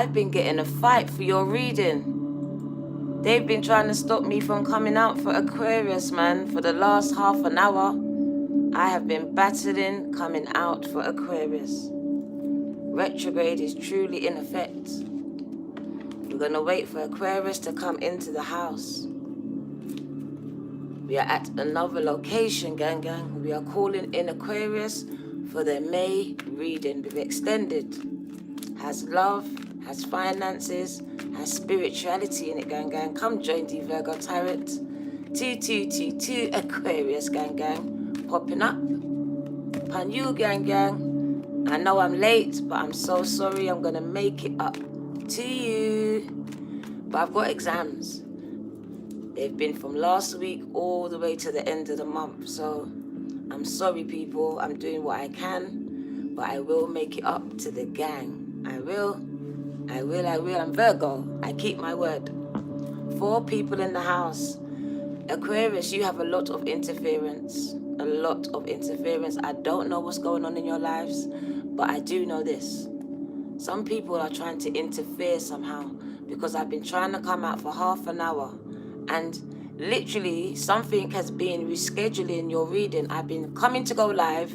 I've been getting a fight for your reading. They've been trying to stop me from coming out for Aquarius, man, for the last half an hour. I have been battling coming out for Aquarius. Retrograde is truly in effect. We're going to wait for Aquarius to come into the house. We are at another location, gang. We are calling in Aquarius for their May reading. We've extended. Has love, has finances, has spirituality in it, gang. Come join the Virgo Chariot. 2222 Aquarius, gang. Popping up. Upon you, gang. I know I'm late, but I'm so sorry. I'm going to make it up to you. But I've got exams. They've been from last week all the way to the end of the month. So I'm sorry, people. I'm doing what I can, but I will make it up to the gang. I will. I'm Virgo. I keep my word. 4 people in the house. Aquarius, you have a lot of interference. A lot of interference. I don't know what's going on in your lives, but I do know this. Some people are trying to interfere somehow because I've been trying to come out for half an hour. And literally, something has been rescheduling your reading. I've been coming to go live,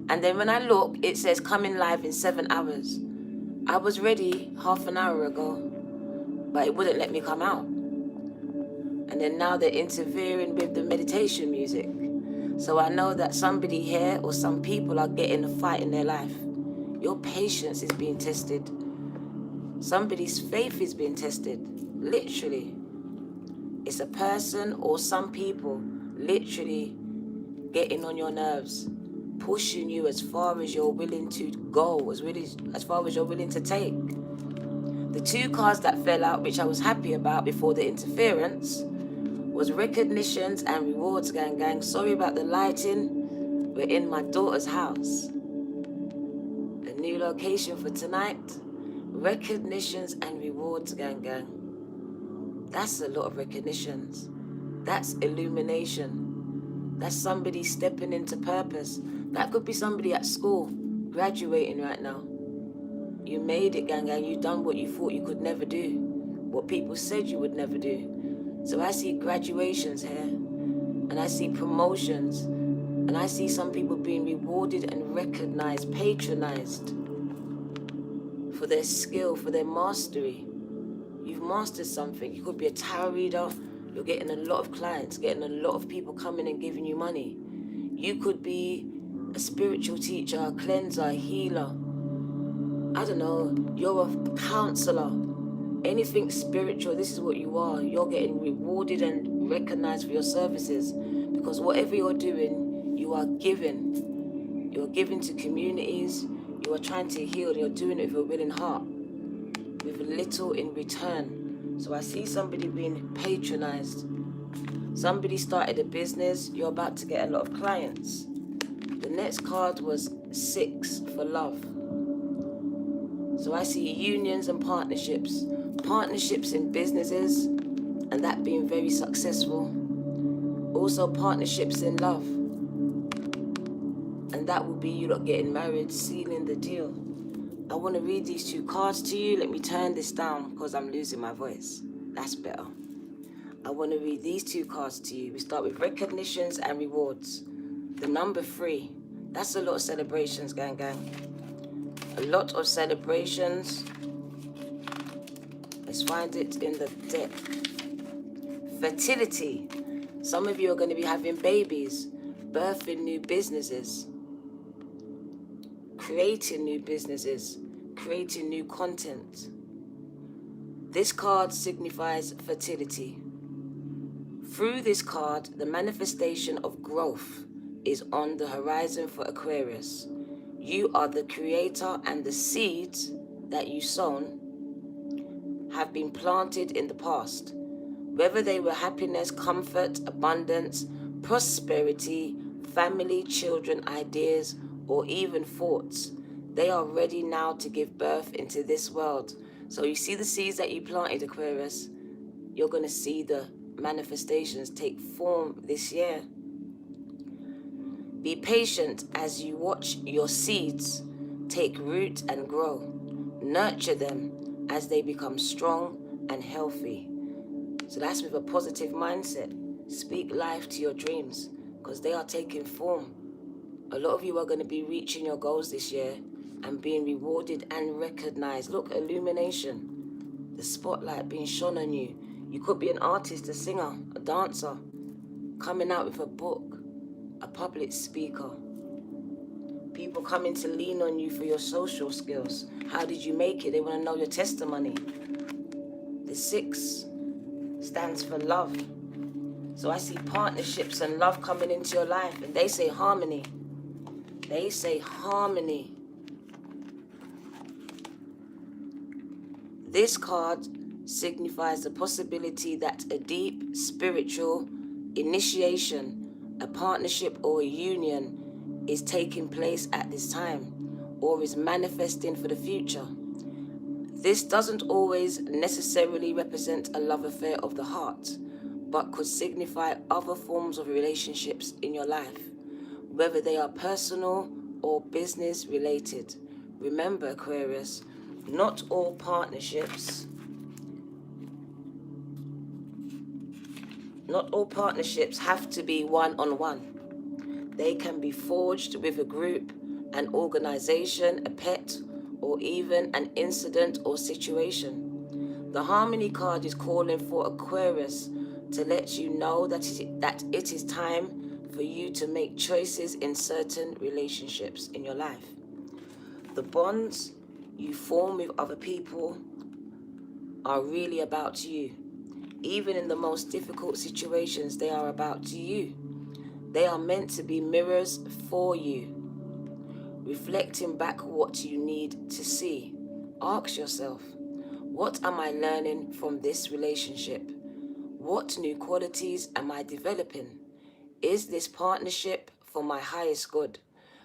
and then when I look, it says coming live in 7 hours. I was ready half an hour ago, but it wouldn't let me come out. And then now they're interfering with the meditation music. So I know that somebody here or some people are getting a fight in their life. Your patience is being tested. Somebody's faith is being tested, literally. It's a person or some people literally getting on your nerves, pushing you as far as you're willing to go, as far as you're willing to take. The 2 cards that fell out, which I was happy about before the interference, was recognitions and rewards, gang. Sorry about the lighting. We're in my daughter's house. A new location for tonight. Recognitions and rewards, gang. That's a lot of recognitions. That's illumination. That's somebody stepping into purpose. That could be somebody at school, graduating right now. You made it, gang. You've done what you thought you could never do. What people said you would never do. So I see graduations here. And I see promotions. And I see some people being rewarded and recognized, patronized for their skill, for their mastery. You've mastered something. You could be a tarot reader. You're getting a lot of clients, getting a lot of people coming and giving you money. You could be a spiritual teacher, a cleanser, a healer. I don't know. You're a counselor. Anything spiritual, this is what you are. You're getting rewarded and recognized for your services. Because whatever you're doing, you are giving. You're giving to communities. You are trying to heal. You're doing it with a willing heart, with little in return. So I see somebody being patronized. Somebody started a business. You're about to get a lot of clients. The next card was 6 for love. So I see unions and partnerships. Partnerships in businesses, and that being very successful. Also partnerships in love. And that will be you lot getting married, sealing the deal. I want to read these 2 cards to you. Let me turn this down because I'm losing my voice. That's better. I want to read these 2 cards to you. We start with recognitions and rewards. The number 3. That's a lot of celebrations, gang. A lot of celebrations. Let's find it in the deck. Fertility. Some of you are going to be having babies, birthing new businesses, creating new businesses, creating new content. This card signifies fertility. Through this card, the manifestation of growth is on the horizon for Aquarius. You are the creator, and the seeds that you sown have been planted in the past. Whether they were happiness, comfort, abundance, prosperity, family, children, ideas, or even thoughts, they are ready now to give birth into this world. So you see the seeds that you planted, Aquarius, you're going to see the manifestations take form this year. Be patient as you watch your seeds take root and grow. Nurture them as they become strong and healthy. So that's with a positive mindset. Speak life to your dreams because they are taking form. A lot of you are going to be reaching your goals this year and being rewarded and recognized. Look, illumination, the spotlight being shone on you. You could be an artist, a singer, a dancer, coming out with a book, a public speaker. People coming to lean on you for your social skills. How did you make it? They want to know your testimony. The 6 stands for love. So I see partnerships and love coming into your life, and they say harmony. They say harmony. This card signifies the possibility that a deep spiritual initiation, a partnership or a union is taking place at this time or is manifesting for the future. This doesn't always necessarily represent a love affair of the heart, but could signify other forms of relationships in your life, whether they are personal or business related. Remember, Aquarius, not all partnerships have to be one-on-one. They can be forged with a group, an organization, a pet, or even an incident or situation. The Harmony card is calling for Aquarius to let you know that it is time for you to make choices in certain relationships in your life. The bonds you form with other people are really about you. Even in the most difficult situations, they are about you. They are meant to be mirrors for you, reflecting back what you need to see. Ask yourself, what am I learning from this relationship? What new qualities am I developing? Is this partnership for my highest good?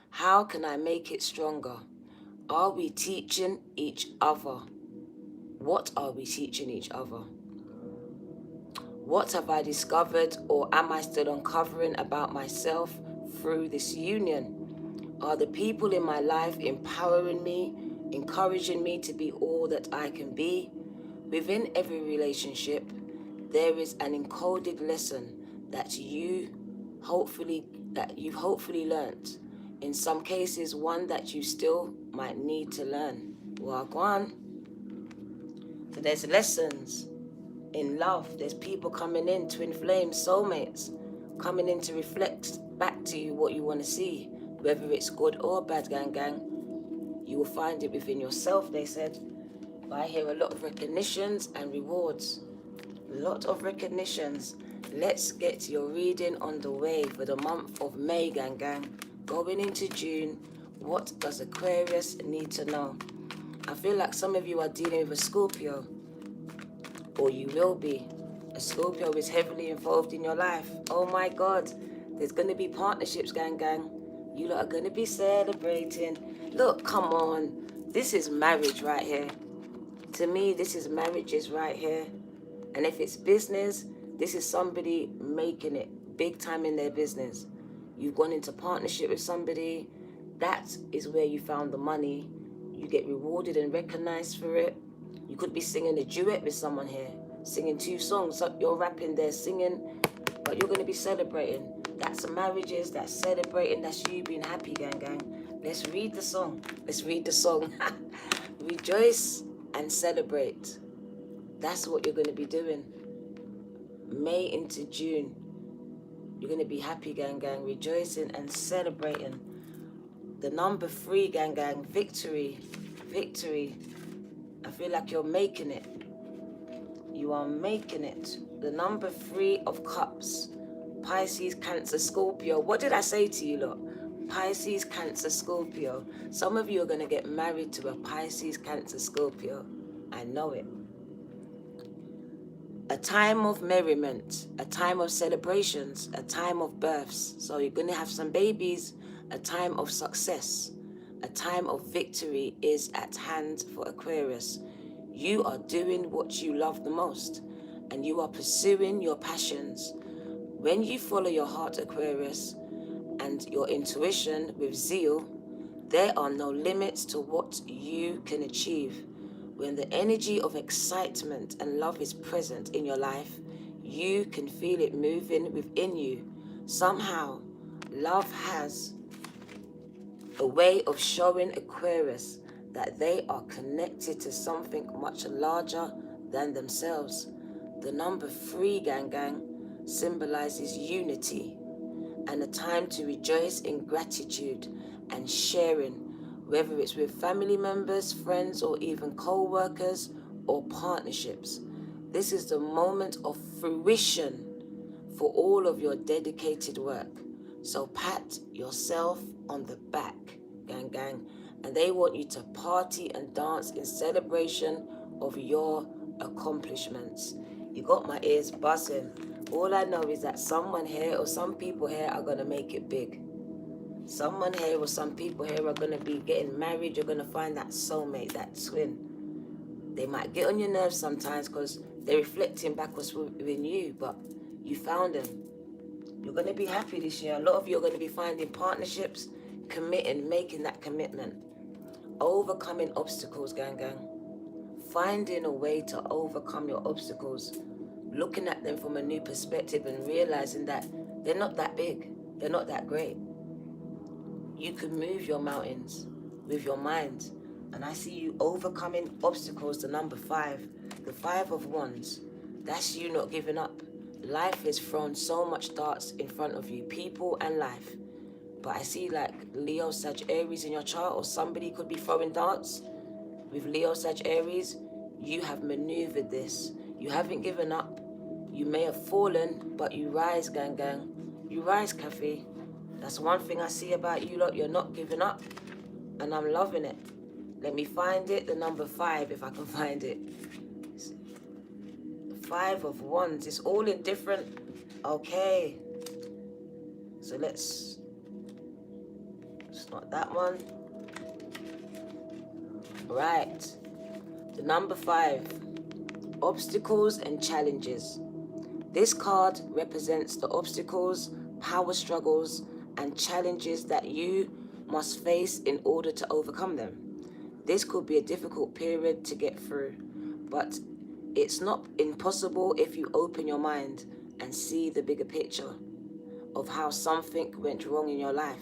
How can I make it stronger? Are we teaching each other? What are we teaching each other? What have I discovered or am I still uncovering about myself through this union? Are the people in my life empowering me, encouraging me to be all that I can be? Within every relationship, there is an encoded lesson that you've hopefully learnt. In some cases, one that you still might need to learn. Wagwan. So there's lessons in love. There's people coming in, twin flames, soulmates, coming in to reflect back to you what you want to see. Whether it's good or bad, gang. You will find it within yourself, they said. But I hear a lot of recognitions and rewards. A lot of recognitions. Let's get your reading on the way for the month of May, gang. Going into June, what does Aquarius need to know? I feel like some of you are dealing with a Scorpio, or you will be. A Scorpio is heavily involved in your life. Oh my God, there's going to be partnerships, gang. You lot are going to be celebrating. Look, come on. This is marriage right here. To me, this is marriages right here. And if it's business, this is somebody making it big time in their business. You've gone into partnership with somebody. That is where you found the money. You get rewarded and recognized for it. You could be singing a duet with someone here, singing 2 songs. So you're rapping there, singing, but you're going to be celebrating. That's marriages, that's celebrating, that's you being happy, gang. Let's read the song. Rejoice and celebrate. That's what you're going to be doing. May into June. You're going to be happy, gang. Rejoicing and celebrating. The number 3, gang. Victory. I feel like you're making it. You are making it. The number 3 of Cups. Pisces, Cancer, Scorpio. What did I say to you, lot? Pisces, Cancer, Scorpio. Some of you are going to get married to a Pisces, Cancer, Scorpio. I know it. A time of merriment, a time of celebrations, a time of births. So you're going to have some babies. A time of success, a time of victory is at hand for Aquarius. You are doing what you love the most, and you are pursuing your passions. When you follow your heart, Aquarius, and your intuition with zeal, there are no limits to what you can achieve. When the energy of excitement and love is present in your life, you can feel it moving within you. Somehow, love has a way of showing Aquarius that they are connected to something much larger than themselves. The number 3, gang, symbolizes unity and a time to rejoice in gratitude and sharing, whether it's with family members, friends, or even co-workers or partnerships. This is the moment of fruition for all of your dedicated work. So pat yourself on the back, gang, and they want you to party and dance in celebration of your accomplishments. You got my ears buzzing. All I know is that someone here or some people here are going to make it big. Someone here or some people here are going to be getting married. You're going to find that soulmate, that twin. They might get on your nerves sometimes because they're reflecting backwards within you, but you found them. You're going to be happy this year. A lot of you are going to be finding partnerships, committing, making that commitment. Overcoming obstacles, gang. Finding a way to overcome your obstacles. Looking at them from a new perspective and realizing that they're not that big. They're not that great. You can move your mountains with your mind. And I see you overcoming obstacles, the number 5. The 5 of Wands. That's you not giving up. Life has thrown so much darts in front of you, people and life. But I see like Leo, Sag, Aries in your chart, or somebody could be throwing darts. With Leo, Sag, Aries, you have maneuvered this. You haven't given up. You may have fallen, but you rise, gang. You rise, Kathy. That's one thing I see about you lot. You're not giving up, and I'm loving it. Let me find it, the number 5, if I can find it. 5 of Wands. It's all in different. Okay. So it's not that one. Right. The number 5. Obstacles and challenges. This card represents the obstacles, power struggles, and challenges that you must face in order to overcome them. This could be a difficult period to get through, but it's not impossible if you open your mind and see the bigger picture of how something went wrong in your life.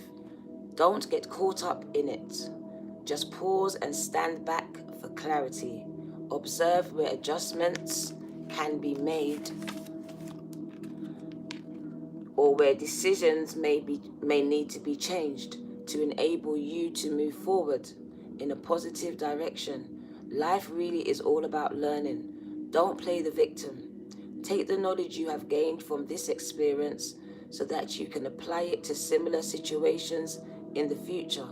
Don't get caught up in it. Just pause and stand back for clarity. Observe where adjustments can be made or where decisions may need to be changed to enable you to move forward in a positive direction. Life really is all about learning. Don't play the victim. Take the knowledge you have gained from this experience so that you can apply it to similar situations in the future.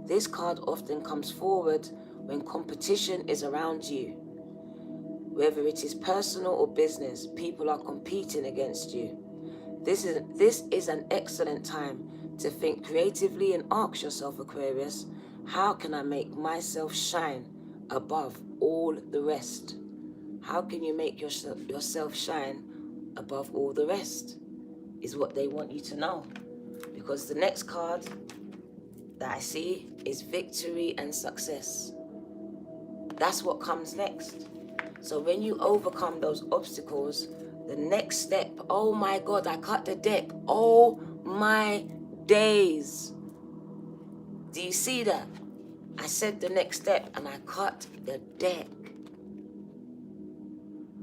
This card often comes forward when competition is around you. Whether it is personal or business, people are competing against you. This is an excellent time to think creatively and ask yourself, Aquarius, how can I make myself shine above all the rest? How can you make yourself shine above all the rest? Is what they want you to know. Because the next card that I see is victory and success. That's what comes next. So when you overcome those obstacles, the next step, oh my God, I cut the deck. Oh my days. Do you see that? I said the next step and I cut the deck.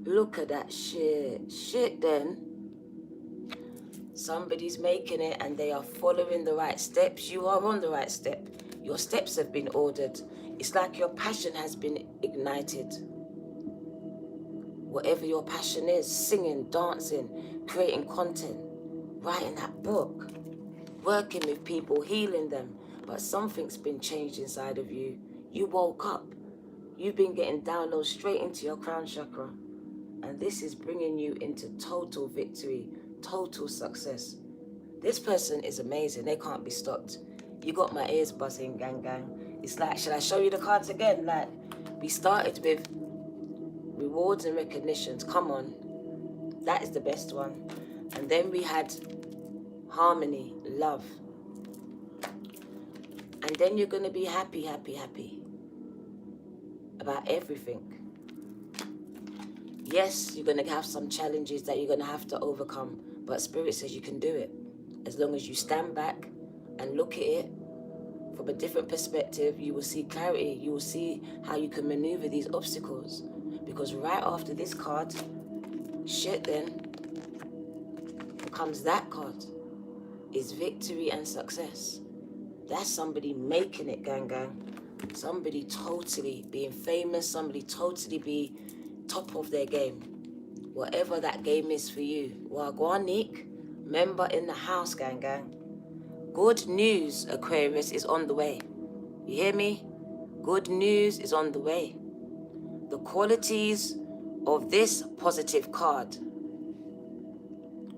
Look at that shit. Shit then. Somebody's making it and they are following the right steps. You are on the right step. Your steps have been ordered. It's like your passion has been ignited. Whatever your passion is, singing, dancing, creating content, writing that book, working with people, healing them. But something's been changed inside of you. You woke up. You've been getting downloads straight into your crown chakra. And this is bringing you into total victory, total success. This person is amazing. They can't be stopped. You got my ears buzzing, gang. It's like, should I show you the cards again? Like, we started with rewards and recognitions. Come on. That is the best one. And then we had harmony, love. And then you're going to be happy. about everything. Yes, you're going to have some challenges that you're going to have to overcome, but Spirit says you can do it. As long as you stand back and look at it from a different perspective, you will see clarity. You will see how you can maneuver these obstacles. Because right after this card, then comes that card, is victory and success. That's somebody making it, gang. Somebody totally being famous, somebody totally be top of their game. Whatever that game is for you. Wagwanik, member in the house, gang. Good news, Aquarius, is on the way. You hear me? Good news is on the way. The qualities of this positive card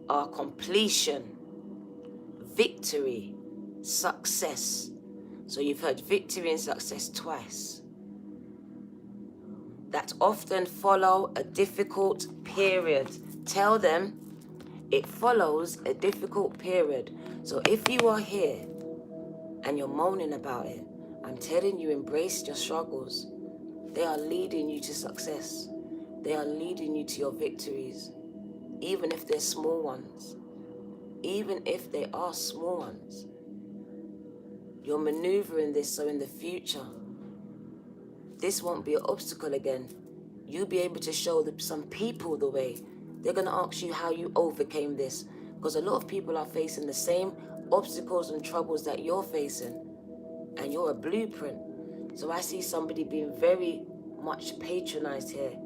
are completion, victory, success. So you've heard victory and success twice. That often follow a difficult period. Tell them it follows a difficult period. So if you are here and you're moaning about it, I'm telling you, embrace your struggles. They are leading you to success. They are leading you to your victories, even if they're small ones. Even if they are small ones. You're maneuvering this so in the future, this won't be an obstacle again. You'll be able to show some people the way. They're going to ask you how you overcame this. Because a lot of people are facing the same obstacles and troubles that you're facing. And you're a blueprint. So I see somebody being very much patronized here.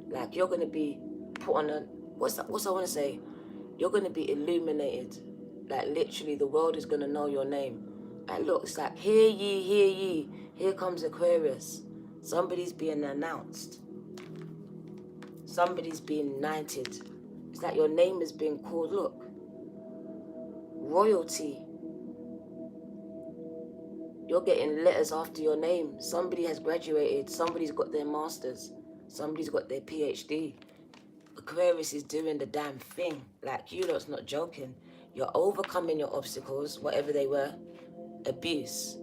Like you're going to be put on a, what's I want to say? You're going to be illuminated. Like literally the world is going to know your name. And look, it's like, hear ye, here comes Aquarius. Somebody's being announced. Somebody's being knighted. It's like your name is being called. Look, royalty. You're getting letters after your name. Somebody has graduated. Somebody's got their masters. Somebody's got their PhD. Aquarius is doing the damn thing. Like, you lot's not joking. You're overcoming your obstacles, whatever they were. Abuse,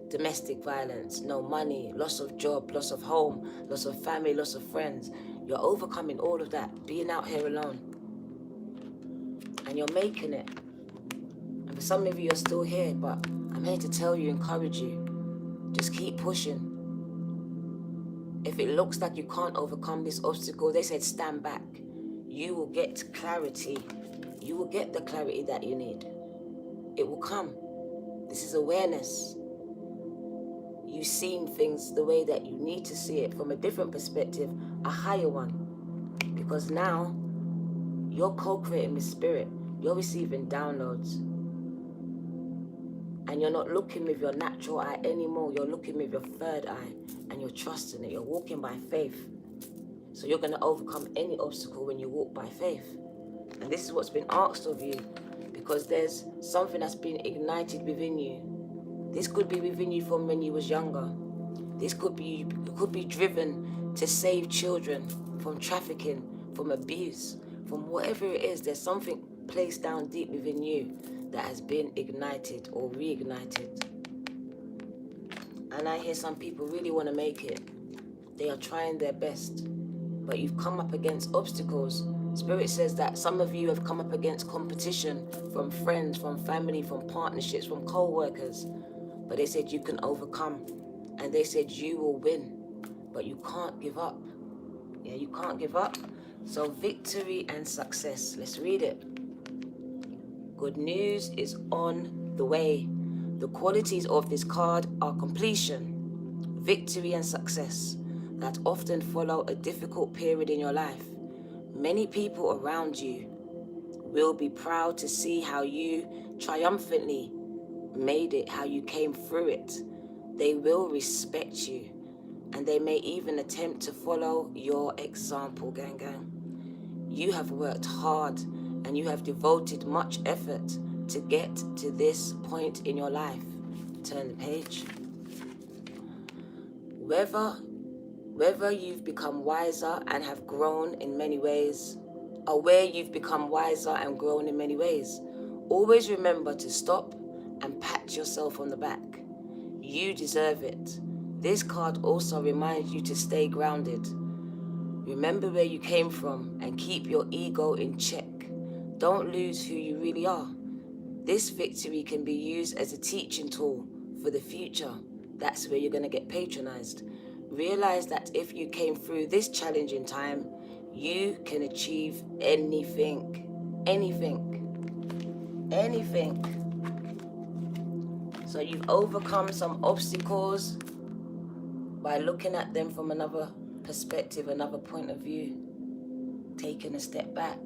domestic violence, no money, loss of job, loss of home, loss of family, loss of friends. You're overcoming all of that, being out here alone. And you're making it. And for some of you, you're still here, but I'm here to tell you, encourage you. Just keep pushing. If it looks like you can't overcome this obstacle, they said stand back. You will get clarity. You will get the clarity that you need. It will come. This is awareness. You've seen things the way that you need to see it from a different perspective, a higher one. Because now, you're co-creating with spirit. You're receiving downloads. And you're not looking with your natural eye anymore. You're looking with your third eye. And you're trusting it. You're walking by faith. So you're going to overcome any obstacle when you walk by faith. And this is what's been asked of you. Because there's something that's been ignited within you. This could be within you from when you was younger. This could be, you could be driven to save children from trafficking, from abuse, from whatever it is. There's something placed down deep within you that has been ignited or reignited. And I hear some people really want to make it. They are trying their best, but you've come up against obstacles. Spirit says that some of you have come up against competition from friends, from family, from partnerships, from co-workers. But they said you can overcome. And they said you will win. But you can't give up. Yeah, you can't give up. So victory and success. Let's read it. Good news is on the way. The qualities of this card are completion, victory and success that often follow a difficult period in your life. Many people around you will be proud to see how you triumphantly made it, how you came through it. They will respect you, and they may even attempt to follow your example, gang. You have worked hard, and you have devoted much effort to get to this point in your life. Turn the page. Whether you've become wiser and have grown in many ways, or where you've become wiser and grown in many ways, always remember to stop and pat yourself on the back. You deserve it. This card also reminds you to stay grounded. Remember where you came from and keep your ego in check. Don't lose who you really are. This victory can be used as a teaching tool for the future. That's where you're going to get patronized. Realize that if you came through this challenging time, you can achieve anything. Anything. Anything. So you've overcome some obstacles by looking at them from another perspective, another point of view, taking a step back.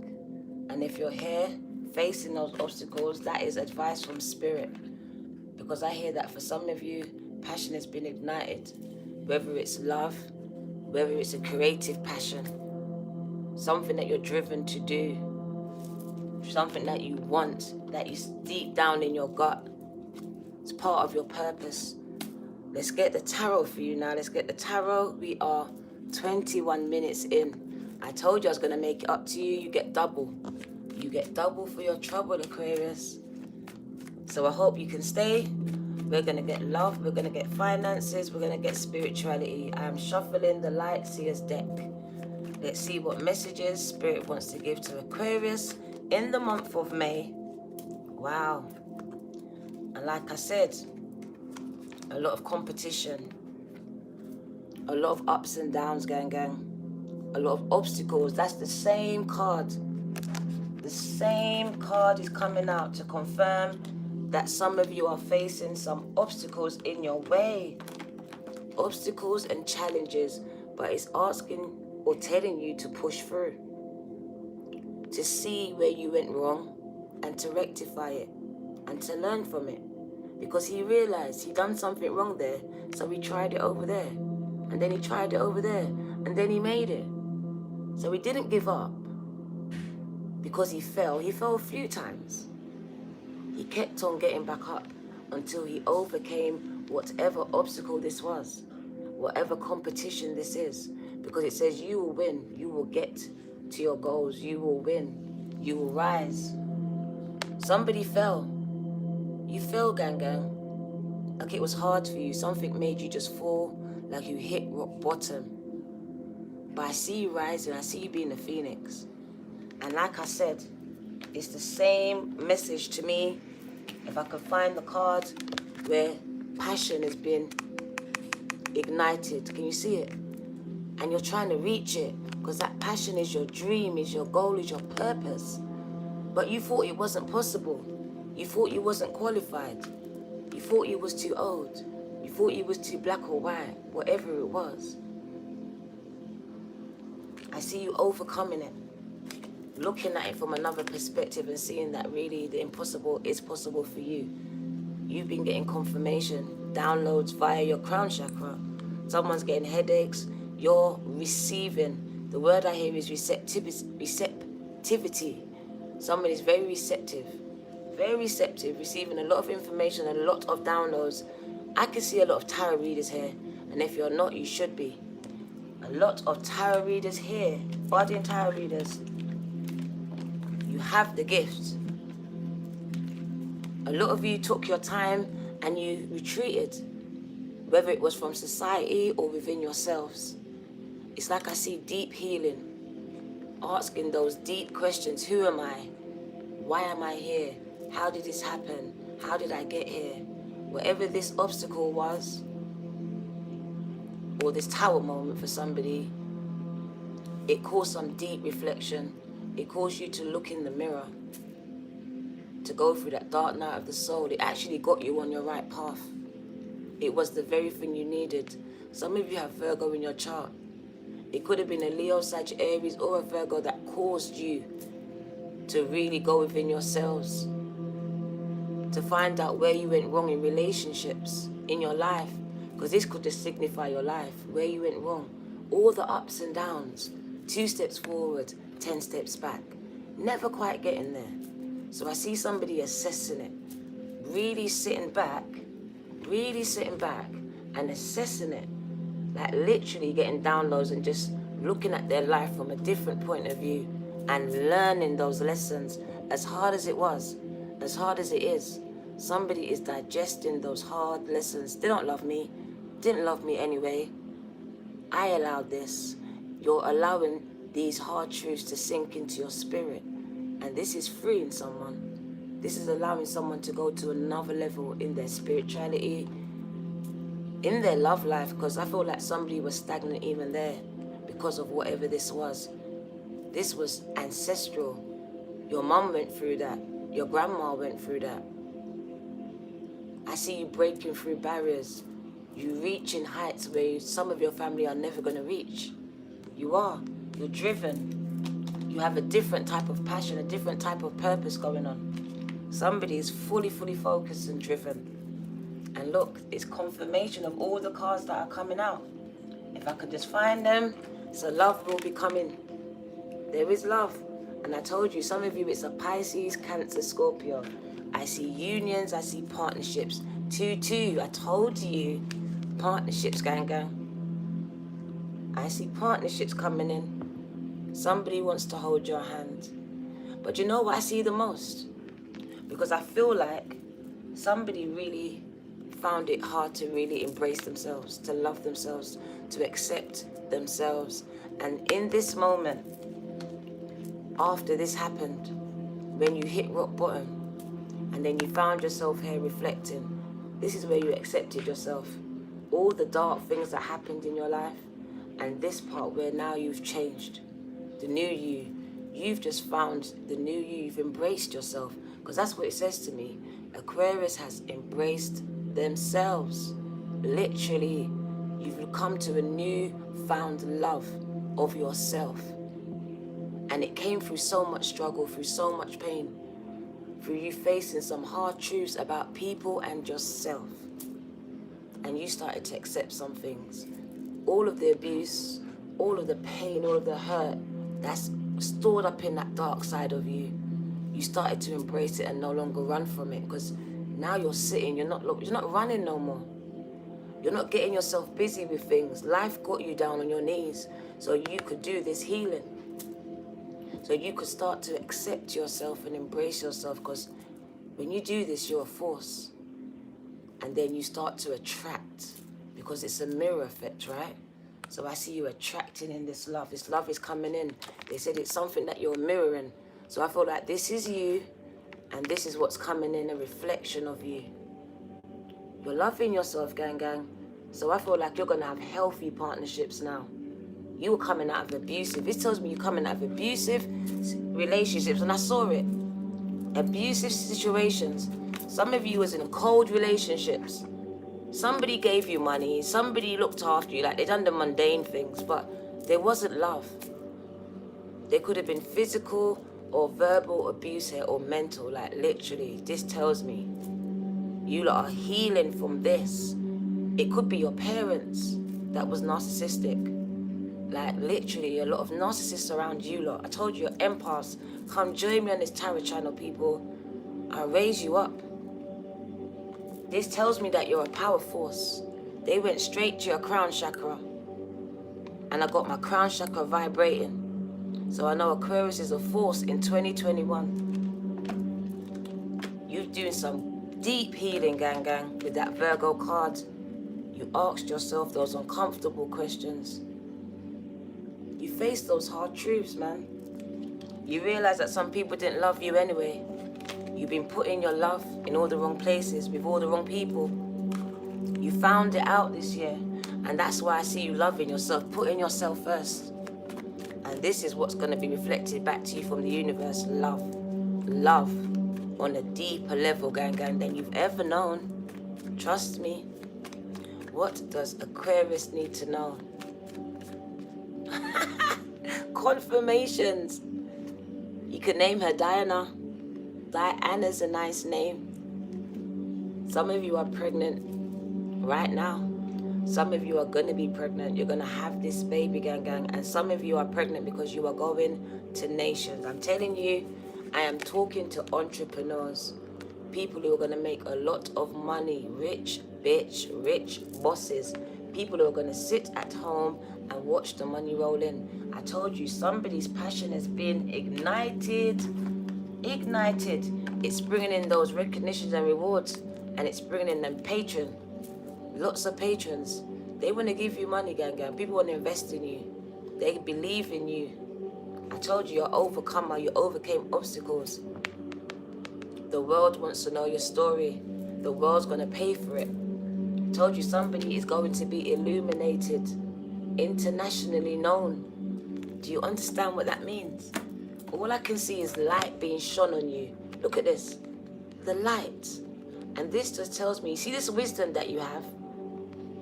And if you're here facing those obstacles, that is advice from Spirit. Because I hear that for some of you, passion has been ignited. Whether it's love, whether it's a creative passion, something that you're driven to do, something that you want, that is deep down in your gut. It's part of your purpose. Let's get the tarot for you now. Let's get the tarot. We are 21 minutes in. I told you I was going to make it up to you. You get double. You get double for your trouble, Aquarius. So I hope you can stay. We're going to get love. We're going to get finances. We're going to get spirituality. I am shuffling the Light Seers deck. Let's see what messages Spirit wants to give to Aquarius in the month of May. Wow. And like I said, a lot of competition, a lot of ups and downs, gang. A lot of obstacles. That's the same card. The same card is coming out to confirm that some of you are facing some obstacles in your way. Obstacles and challenges, but it's asking or telling you to push through, to see where you went wrong and to rectify it and to learn from it. Because he realized he'd done something wrong there, so he tried it over there. And then he tried it over there, and then he made it. So he didn't give up. Because he fell a few times. He kept on getting back up until he overcame whatever obstacle this was, whatever competition this is. Because it says you will win, you will get to your goals, you will win, you will rise. Somebody fell. You fell, gang. Like it was hard for you. Something made you just fall, like you hit rock bottom. But I see you rising, I see you being a phoenix. And like I said, it's the same message to me. If I can find the card where passion has been ignited, can you see it? And you're trying to reach it, because that passion is your dream, is your goal, is your purpose. But you thought it wasn't possible. You thought you wasn't qualified. You thought you was too old. You thought you was too black or white, whatever it was. I see you overcoming it, looking at it from another perspective and seeing that really the impossible is possible for you. You've been getting confirmation, downloads via your crown chakra. Someone's getting headaches. You're receiving. The word I hear is receptivity. Someone is very receptive, receiving a lot of information, a lot of downloads. I can see a lot of tarot readers here, and if you're not, you should be. A lot of tarot readers here, body and tarot readers. You have the gift. A lot of you took your time and you retreated, whether it was from society or within yourselves. It's like I see deep healing, asking those deep questions. Who am I? Why am I here? How did this happen? How did I get here? Whatever this obstacle was, or this tower moment for somebody, it caused some deep reflection. It caused you to look in the mirror, to go through that dark night of the soul. It actually got you on your right path. It was the very thing you needed. Some of you have Virgo in your chart. It could have been a Leo, Sag, Aries, or a Virgo that caused you to really go within yourselves, to find out where you went wrong in relationships, in your life, because this could just signify your life, where you went wrong. All the ups and downs, 2 steps forward, 10 steps back, never quite getting there. So I see somebody assessing it, really sitting back and assessing it, like literally getting downloads and just looking at their life from a different point of view and learning those lessons. As hard as it was, as hard as it is, somebody is digesting those hard lessons. They don't love me. didn't love me anyway. I allowed this. You're allowing these hard truths to sink into your spirit. And this is freeing someone. This is allowing someone to go to another level in their spirituality, in their love life, because I feel like somebody was stagnant even there because of whatever this was. This was ancestral. Your mum went through that. Your grandma went through that. I see you breaking through barriers. You reaching heights where some of your family are never going to reach. You are. You're driven. You have a different type of passion, a different type of purpose going on. Somebody is fully focused and driven. And look, it's confirmation of all the cards that are coming out. If I could just find them, so love will be coming. There is love. And I told you, some of you, it's a Pisces, Cancer, Scorpio. I see unions, I see partnerships. 2-2, I told you, partnerships, gang. I see partnerships coming in. Somebody wants to hold your hand. But you know what I see the most? Because I feel like somebody really found it hard to really embrace themselves, to love themselves, to accept themselves. And in this moment, after this happened, when you hit rock bottom, and then you found yourself here reflecting, this is where you accepted yourself. All the dark things that happened in your life, and this part where now you've changed. The new you. You've just found the new you. You've embraced yourself. Because that's what it says to me. Aquarius has embraced themselves. Literally, you've come to a new found love of yourself. And it came through so much struggle, through so much pain, through you facing some hard truths about people and yourself. And you started to accept some things. All of the abuse, all of the pain, all of the hurt that's stored up in that dark side of you, you started to embrace it and no longer run from it, because now you're sitting, you're not running no more. You're not getting yourself busy with things. Life got you down on your knees so you could do this healing. So you could start to accept yourself and embrace yourself, because when you do this, you're a force. And then you start to attract, because it's a mirror effect, right? So I see you attracting in this love. This love is coming in. They said it's something that you're mirroring. So I feel like this is you, and this is what's coming in, a reflection of you. You're loving yourself, gang. So I feel like you're going to have healthy partnerships now. You were coming out of abusive. This tells me you're coming out of abusive relationships, and I saw it. Abusive situations. Some of you was in cold relationships. Somebody gave you money. Somebody looked after you. Like, they done the mundane things, but there wasn't love. There could have been physical or verbal abuse here, or mental. Like, literally, this tells me you lot are healing from this. It could be your parents that was narcissistic. Like, literally, a lot of narcissists around you lot. I told you, you're empaths. Come join me on this tarot channel, people. I'll raise you up. This tells me that you're a power force. They went straight to your crown chakra. And I got my crown chakra vibrating. So I know Aquarius is a force in 2021. You're doing some deep healing, gang, with that Virgo card. You asked yourself those uncomfortable questions. You faced those hard truths, man. You realize that some people didn't love you anyway. You've been putting your love in all the wrong places with all the wrong people. You found it out this year. And that's why I see you loving yourself, putting yourself first. And this is what's going to be reflected back to you from the universe. Love. Love on a deeper level, gang, than you've ever known. Trust me. What does Aquarius need to know? Confirmations. You could name her Diana. Diana's a nice name. Some of you are pregnant right now. Some of you are going to be pregnant. You're going to have this baby, gang. And some of you are pregnant because you are going to nations. I'm telling you, I am talking to entrepreneurs. People who are going to make a lot of money. Rich bosses. People who are going to sit at home and watch the money roll in. I told you, somebody's passion has been ignited. It's bringing in those recognitions and rewards, and it's bringing in them lots of patrons. They want to give you money, gang. People want to invest in you. They believe in you. I told you, you're an overcomer. You overcame obstacles. The world wants to know your story. The world's going to pay for it. I told you, somebody is going to be illuminated, internationally known. Do you understand what that means? All I can see is light being shone on you. Look at this. The light. And this just tells me, you see this wisdom that you have?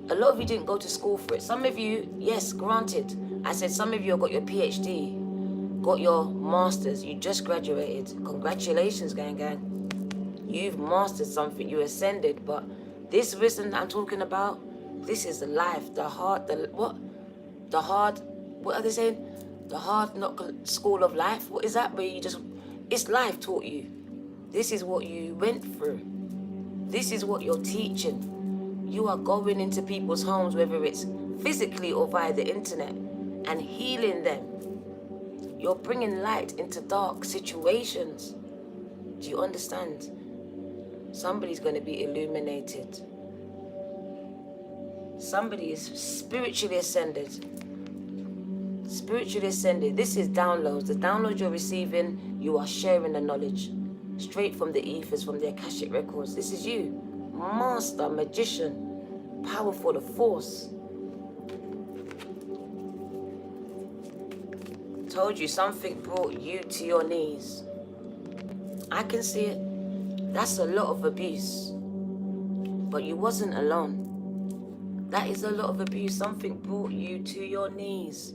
A lot of you didn't go to school for it. Some of you, yes, granted. I said some of you have got your PhD, got your masters. You just graduated. Congratulations, gang. You've mastered something. You ascended. But this wisdom that I'm talking about, this is the life, the hard, what are they saying? The hard knock school of life. What is that? Where you just, it's life taught you. This is what you went through. This is what you're teaching. You are going into people's homes, whether it's physically or via the internet, and healing them. You're bringing light into dark situations. Do you understand? Somebody's going to be illuminated. Somebody is spiritually ascended. Spiritually ascended. This is downloads. The downloads you're receiving, you are sharing the knowledge. Straight from the ethers, from the Akashic records. This is you. Master, magician, powerful, the force. Told you, something brought you to your knees. I can see it. That's a lot of abuse. But you wasn't alone. That is a lot of abuse. Something brought you to your knees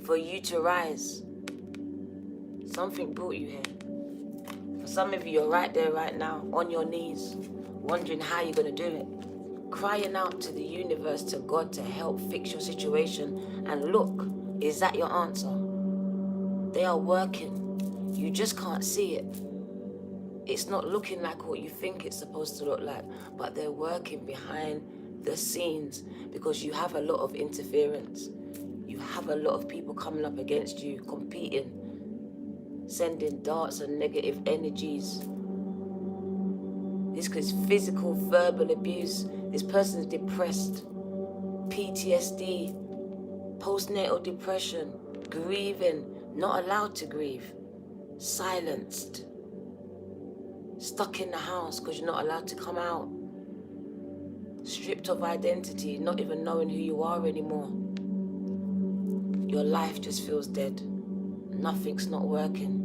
for you to rise. Something brought you here. For some of you, you're right there right now, on your knees, wondering how you're going to do it. Crying out to the universe, to God, to help fix your situation. And look, is that your answer? They are working. You just can't see it. It's not looking like what you think it's supposed to look like, but they're working behind the scenes because you have a lot of interference. You have a lot of people coming up against you, competing, sending darts and negative energies. This is physical, verbal abuse. This person's depressed, PTSD, postnatal depression, grieving, not allowed to grieve, silenced, stuck in the house because you're not allowed to come out, stripped of identity, not even knowing who you are anymore. Your life just feels dead. Nothing's not working.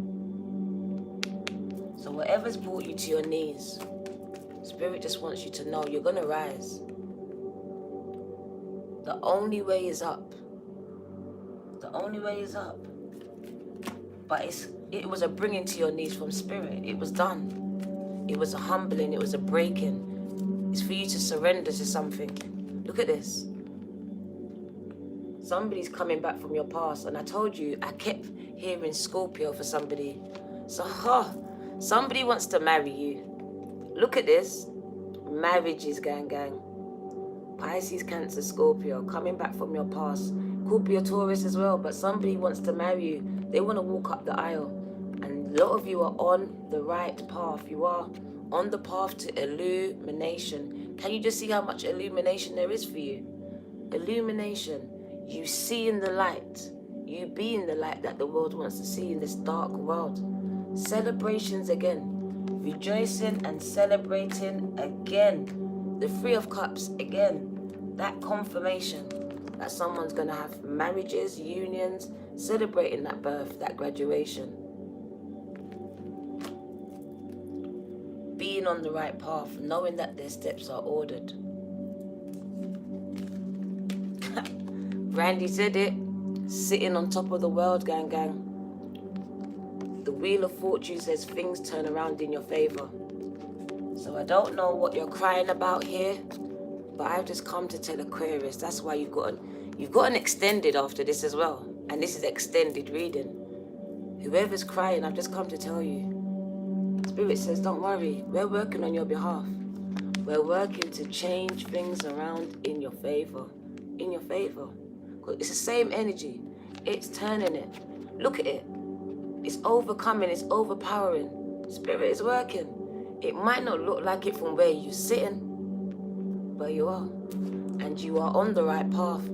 So whatever's brought you to your knees, Spirit just wants you to know you're going to rise. The only way is up. The only way is up. But it was a bringing to your knees from Spirit. It was done. It was a humbling. It was a breaking. It's for you to surrender to something. Look at this. Somebody's coming back from your past. And I told you, I kept hearing Scorpio for somebody. So, somebody wants to marry you. Look at this. Marriages, gang. Pisces, Cancer, Scorpio, coming back from your past. Could be a Taurus as well, but somebody wants to marry you. They want to walk up the aisle. And a lot of you are on the right path. You are on the path to illumination. Can you just see how much illumination there is for you? Illumination. You see in the light. You be in the light that the world wants to see in this dark world. Celebrations again. Rejoicing and celebrating again. The Three of Cups again. That confirmation that someone's going to have marriages, unions, celebrating that birth, that graduation. Being on the right path, knowing that their steps are ordered. Brandy said it. Sitting on top of the world, gang. The Wheel of Fortune says things turn around in your favor. So I don't know what you're crying about here, but I've just come to tell Aquarius. That's why you've got an extended after this as well. And this is extended reading. Whoever's crying, I've just come to tell you. Spirit says, don't worry. We're working on your behalf. We're working to change things around in your favor. In your favor. It's the same energy. It's turning it. Look at it. It's overcoming. It's overpowering. Spirit is working. It might not look like it from where you're sitting, but you are. And you are on the right path.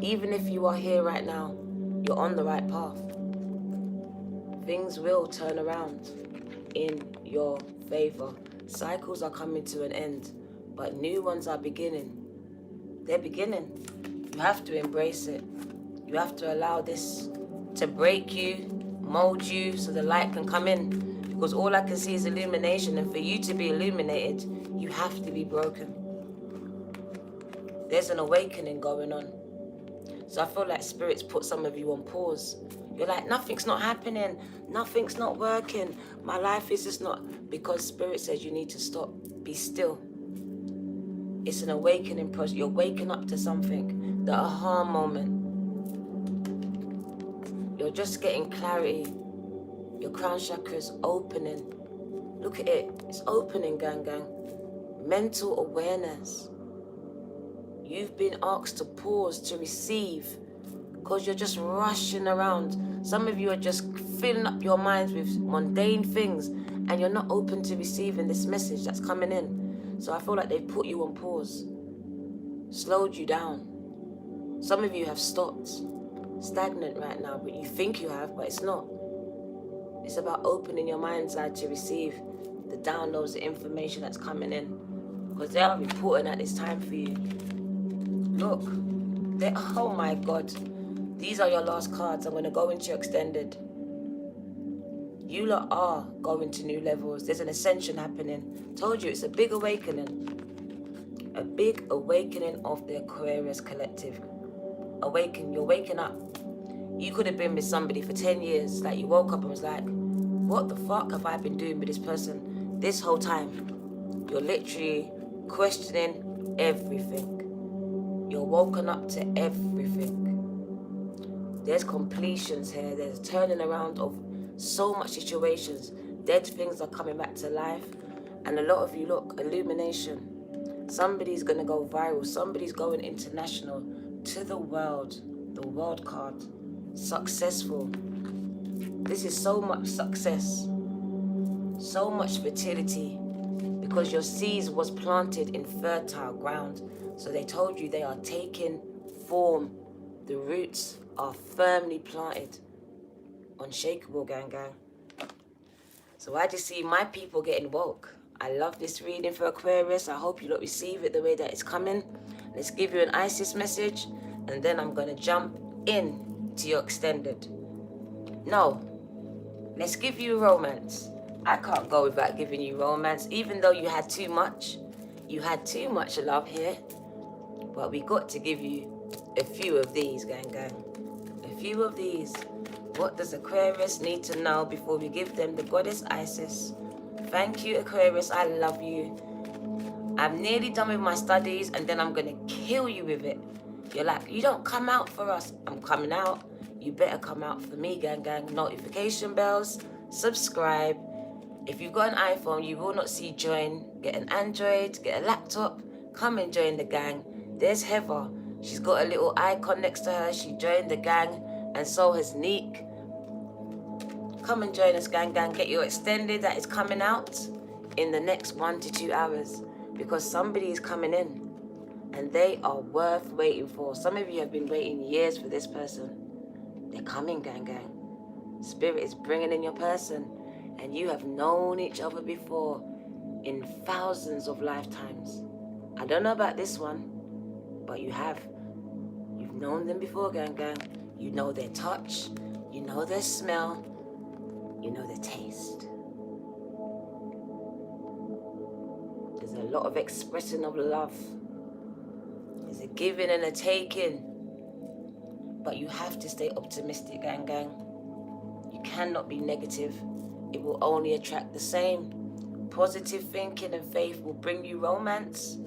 Even if you are here right now, you're on the right path. Things will turn around in your favor. Cycles are coming to an end, but new ones are beginning. They're beginning. You have to embrace it. You have to allow this to break you, mold you, so the light can come in. Because all I can see is illumination, and for you to be illuminated, you have to be broken. There's an awakening going on. So I feel like Spirit's put some of you on pause. You're like, nothing's not happening. Nothing's not working. My life is just not. Because Spirit says you need to stop. Be still. It's an awakening process. You're waking up to something. The aha moment. You're just getting clarity. Your crown chakra's opening. Look at it. It's opening, gang. Mental awareness. You've been asked to pause, to receive, because you're just rushing around. Some of you are just filling up your minds with mundane things, and you're not open to receiving this message that's coming in. So I feel like they've put you on pause, slowed you down. Some of you have stopped, stagnant right now, but you think you have, but it's not. It's about opening your mind's eye to receive the downloads, the information that's coming in, because they are important at this time for you. Look, oh my God. These are your last cards. I'm going to go into your extended. You lot are going to new levels. There's an ascension happening. Told you, it's a big awakening. A big awakening of the Aquarius collective. Awaken, you're waking up. You could have been with somebody for 10 years. Like you woke up and was like, what the fuck have I been doing with this person this whole time? You're literally questioning everything. You're woken up to everything. There's completions here. There's turning around of so much situations. Dead things are coming back to life. And a lot of you, look, illumination. Somebody's going to go viral. Somebody's going international to the world card. Successful. This is so much success. So much fertility. Because your seeds was planted in fertile ground. So they told you they are taking form. The roots are firmly planted. Unshakable, gang. So I just see my people getting woke. I love this reading for Aquarius. I hope you lot receive it the way that it's coming. Let's give you an Isis message. And then I'm going to jump in to your extended. No. Let's give you romance. I can't go without giving you romance. Even though you had too much. You had too much love here. But we got to give you a few of these, gang. A few of these. What does Aquarius need to know before we give them the goddess Isis? Thank you, Aquarius. I love you. I'm nearly done with my studies, and then I'm going to kill you with it. You're like, you don't come out for us. I'm coming out. You better come out for me, gang. Notification bells. Subscribe. If you've got an iPhone, you will not see join. Get an Android. Get a laptop. Come and join the gang. There's Heather. She's got a little icon next to her. She joined the gang. And so has Neek. Come and join us, gang. Get your extended that is coming out in the next 1 to 2 hours. Because somebody is coming in. And they are worth waiting for. Some of you have been waiting years for this person. They're coming, gang. Spirit is bringing in your person. And you have known each other before in thousands of lifetimes. I don't know about this one, but you have. You've known them before, gang. You know their touch. You know their smell. You know their taste. There's a lot of expressing of love. There's a giving and a taking. But you have to stay optimistic, gang. You cannot be negative. It will only attract the same. Positive thinking and faith will bring you romance.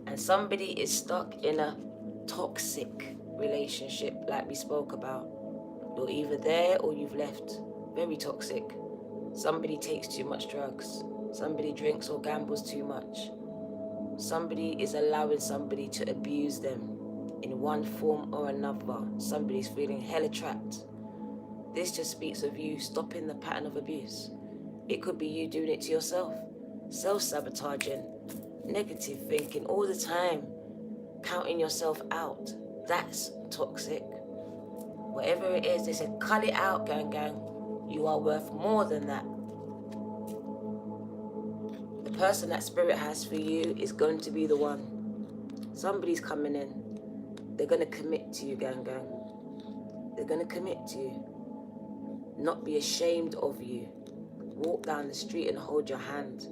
And somebody is stuck in a toxic relationship like we spoke about. You're either there or you've left. Very toxic. Somebody takes too much drugs. Somebody drinks or gambles too much. Somebody is allowing somebody to abuse them in one form or another. Somebody's feeling hella trapped. This just speaks of you stopping the pattern of abuse. It could be you doing it to yourself. Self-sabotaging. Negative thinking all the time. counting yourself out. That's toxic. Whatever it is, they said, cut it out, gang. You are worth more than that. The person that spirit has for you is going to be the one. Somebody's coming in. They're going to commit to you, gang. They're going to commit to you. Not be ashamed of you. Walk down the street and hold your hand.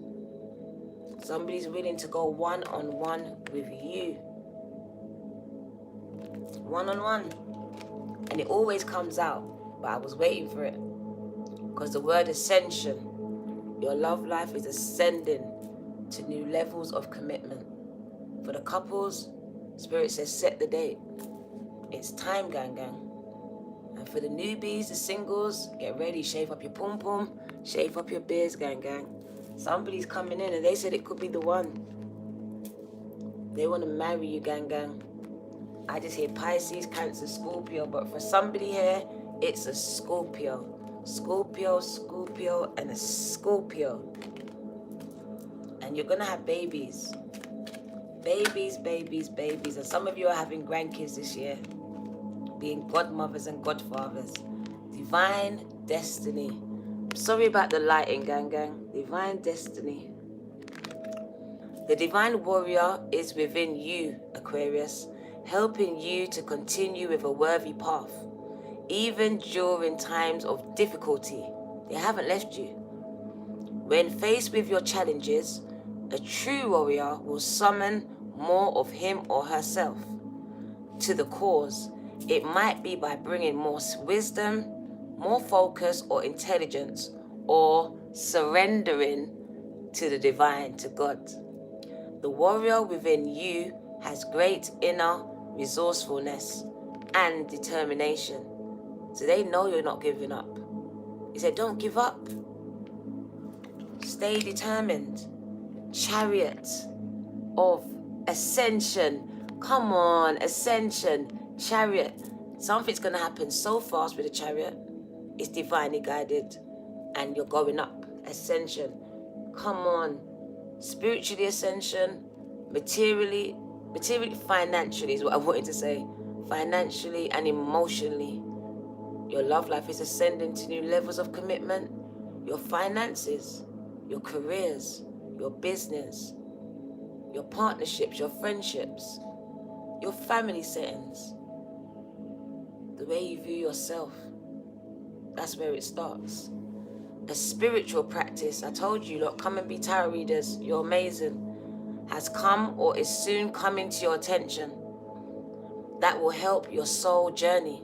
Somebody's willing to go one-on-one with you. One-on-one. And it always comes out. But I was waiting for it. Because the word ascension, your love life is ascending to new levels of commitment. For the couples, Spirit says set the date. It's time, gang. And for the newbies, the singles, get ready, shave up your pum-pum, shave up your beards, gang. Somebody's coming in and they said it could be the one. They want to marry you, gang. I just hear Pisces, Cancer, Scorpio, but for somebody here, it's a Scorpio. Scorpio, and a Scorpio. And you're going to have babies. Babies. And some of you are having grandkids this year. Being godmothers and godfathers. Divine destiny. Sorry about the lighting, gang. Divine destiny. The divine warrior is within you, Aquarius, helping you to continue with a worthy path. Even during times of difficulty, they haven't left you. When faced with your challenges, a true warrior will summon more of him or herself to the cause. It might be by bringing more wisdom, more focus or intelligence, or surrendering to the divine, to God. The warrior within you has great inner resourcefulness and determination. So they know you're not giving up. He said, don't give up. Stay determined. Chariot of Ascension. Come on, Ascension. Chariot. Something's going to happen so fast with the chariot. It's divinely guided. And you're going up. Ascension. Come on. Spiritually ascension. Materially, financially is what I wanted to say. Financially and emotionally. Your love life is ascending to new levels of commitment. Your finances, your careers, your business, your partnerships, your friendships, your family settings, the way you view yourself. That's where it starts. A spiritual practice, I told you, look, come and be tarot readers, you're amazing, has come or is soon coming to your attention. That will help your soul journey.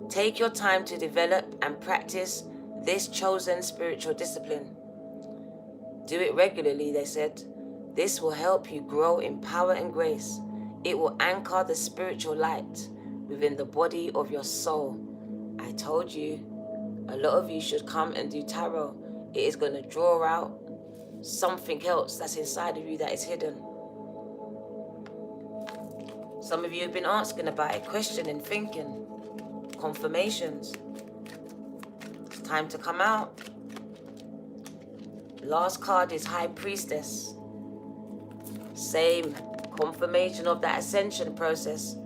Take your time to develop and practice this chosen spiritual discipline. Do it regularly, they said. This will help you grow in power and grace. It will anchor the spiritual light within the body of your soul. I told you, a lot of you should come and do tarot. It is going to draw out something else that's inside of you that is hidden. Some of you have been asking about it, questioning, thinking. Confirmations. It's time to come out. Last card is High Priestess. Same confirmation of that ascension process.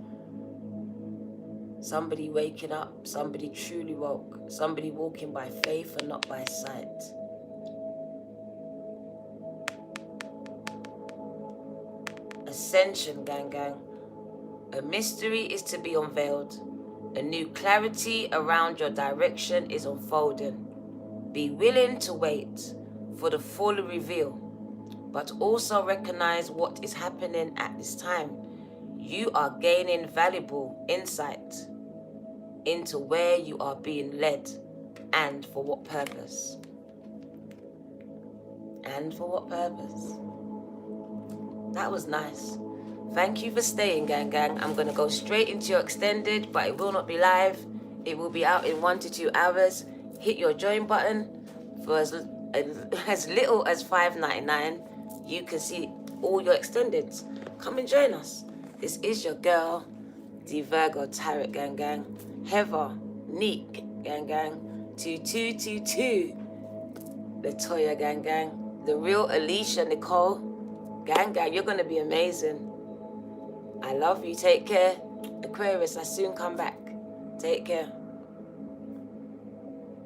Somebody waking up, somebody truly woke, somebody walking by faith and not by sight. Ascension, gang. A mystery is to be unveiled. A new clarity around your direction is unfolding. Be willing to wait for the full reveal, but also recognize what is happening at this time. You are gaining valuable insight into where you are being led and for what purpose. And for what purpose. That was nice. Thank you for staying, gang. I'm going to go straight into your extended, but it will not be live. It will be out in 1 to 2 hours. Hit your join button for as little as $5.99. You can see all your extendeds. Come and join us. This is your girl, the Virgo Tarot, gang. Heather, Neek, gang. 2222. Latoya, gang. The real Alicia Nicole, gang. You're going to be amazing. I love you. Take care. Aquarius, I soon come back. Take care.